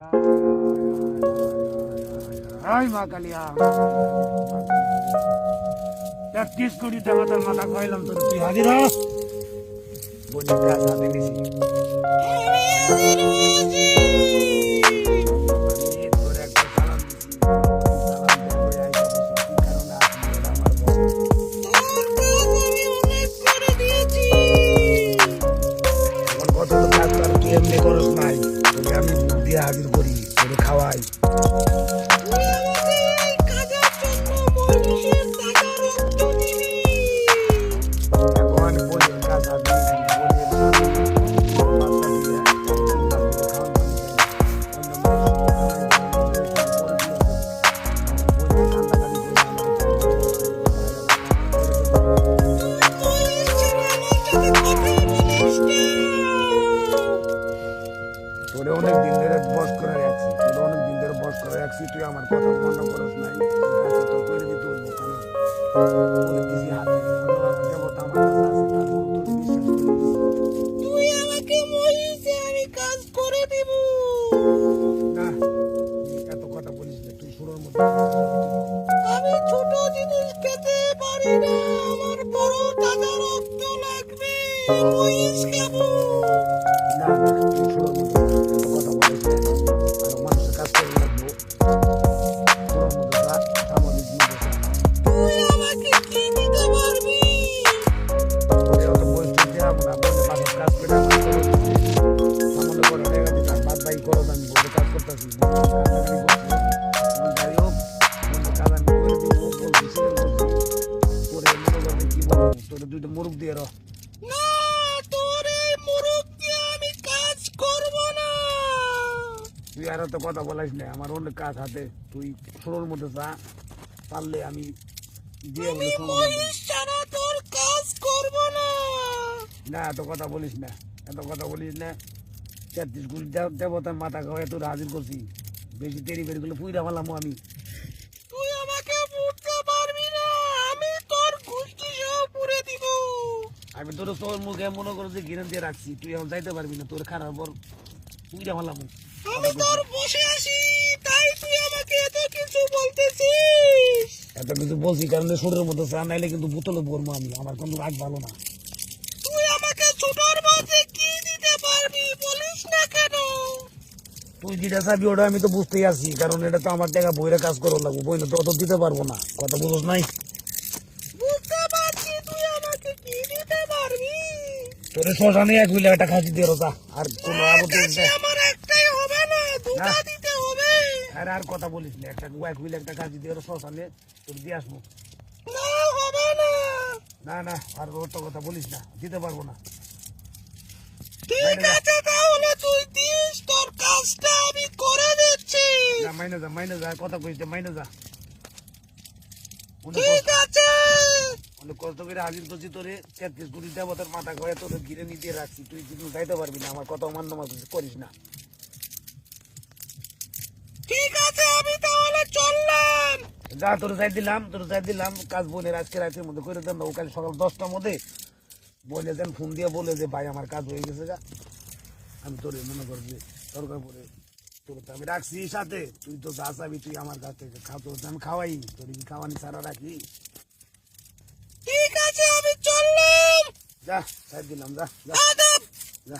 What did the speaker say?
Ay, Makalia. 33 কোটি টাকা তার মাথা খাইলাম তোর তুই হাজির হ বোনের কাজ হাতে নিছি তোর একটা সালাম দিছি সালাম দিয়ে আইসা কি কারণে আসলি এটা আমার বল তোর কত তো কাজ কর তুই এমনি করস নাই তোকে আমি দিয়ে হাজির করি তোকে খাওয়াই তোরে অনেক দিন ধরে বস করে রাখছি তোরে অনেক দিন ধরে বস করে রাখছি তুই আমার কথা মনে করস নাই কাছে তো করে দিতে হইব কেন বলে দিছি হাতে দেবতা আমার কাছে আছে তার তোর বিশ্বাস করিস তুই আমাকে বলিস আমি কাজ করে দিব না এত কথা বলিস না তুই শুরুর মধ্যে আমি ছোট জিনিস খেতে পারি না আমার বড় তাজা রক্ত লাগবে মহিষ খাবো না না তুই শুরুর মধ্যে এত কথা বলিস না আর মানুষের কাজ করে লাগবো শুরুর মধ্যে যা আমাদের জীবন তুই আমাকে কি দিতে পারবি তোরে অত বয়স চলতে যাবো না বলে মানুষ কাজ করে আমার করো সামনে করে রেখে দিতে বাদ বাই করো আমি বলে কাজ করতেছি যাই হোক কাজ আমি করে দিব বলছি তোরে মনে করবে কি বলবো তোরে দুইটা মুরুখ দিয়ে রহ না তোর এই মুরুখ দিয়ে আমি কাজ করব না তুই আর তো কথা বলাইস না আমার অনেক কাজ হাতে তুই শুরুর মধ্যে যা পারলে আমি দিয়ে আমি বলে মহিষ ছাড়া তোর কাজ করব না না এত কথা বলিস না এত কথা বলিস না 33 কোটি দেবতার মাথা খাওয়া তোর হাজির করছি বেশি দেরি বেরি করলে পুইরা ফেলাম আমি তুই আমাকে বুঝতে পারবি না আমি তোর গুষ্টি সহ পুরে দিব আমি তোর তোর মুখে মনে করো যে ঘিরে দিয়ে রাখছি তুই এখন যাইতে পারবি না তোর খারাপ পর পুইরা ফেলাম আমি তোর বসে আছি তাই তুই আমাকে এত কিছু বলতেছিস এত কিছু বলছি কারণ শরীরের মধ্যে চা নাইলে কিন্তু বোতলে পড়বো আমি আমার কিন্তু রাগ ভালো না তুই আমাকে ছোটর মধ্যে কি দিতে পারবি বলিস না কেন তুই যেটা চাবি ওটা আমি তো বুঝতেই আছি কারণ এটা তো আমার টাকা বইরে কাজ করো লাগবো বই না তো অত দিতে পারবো না কথা বুঝোস নাই বুঝতে পারছি তুই আমাকে কি দিতে পারবি তোর শ্মশানে 1 মিলে একটা খাসি দিয়ে রোজা আর কোনো আপত্তি কাছে আমার একটাই হবে না দুটা না। দিতে হবে আর কথা বলিস না একটা 1 মিলে একটা খাসি দিয়ে শ্মশানে তোর দিয়ে আসবো না হবে না না না আর ওর তো কথা বলিস না দিতে পারবো না ঠিক আছে তাহলে তুই দিস তোর কাজটা আমি করে দিচ্ছি যা মাইনে যা কথা কইস মাইনে যা ঠিক আছে অনেক কষ্ট করে হাজির করছি তোরে 33 কোটি দেবতার মাথা খাওয়া তোর ঘিরে নিতে রাখছি তুই কিন্তু যাইতে পারবি না আমার কথা অমান্য করিস না ঠিক আছে আমি তাহলে চললাম যা তোর যাই দিলাম কাজ বোনের আজকে রাতের মধ্যে করে দেন না ও কাল সকাল 10টার মধ্যে বলে দেন ফোন দিয়ে বলে যে ভাই আমার কাজ হয়ে গেছে গা আমি তোরে মনে করবি দরকার পড়ে তোর তো আমি রাখছি সাথে তুই তো যা চাবি তুই আমার কাছ থেকে তোর আমি খাওয়াই তোর কি খাওয়ানি ছাড়া রাখি ঠিক আছে আমি চললাম যা সাইড দিলাম যা যা আদব যা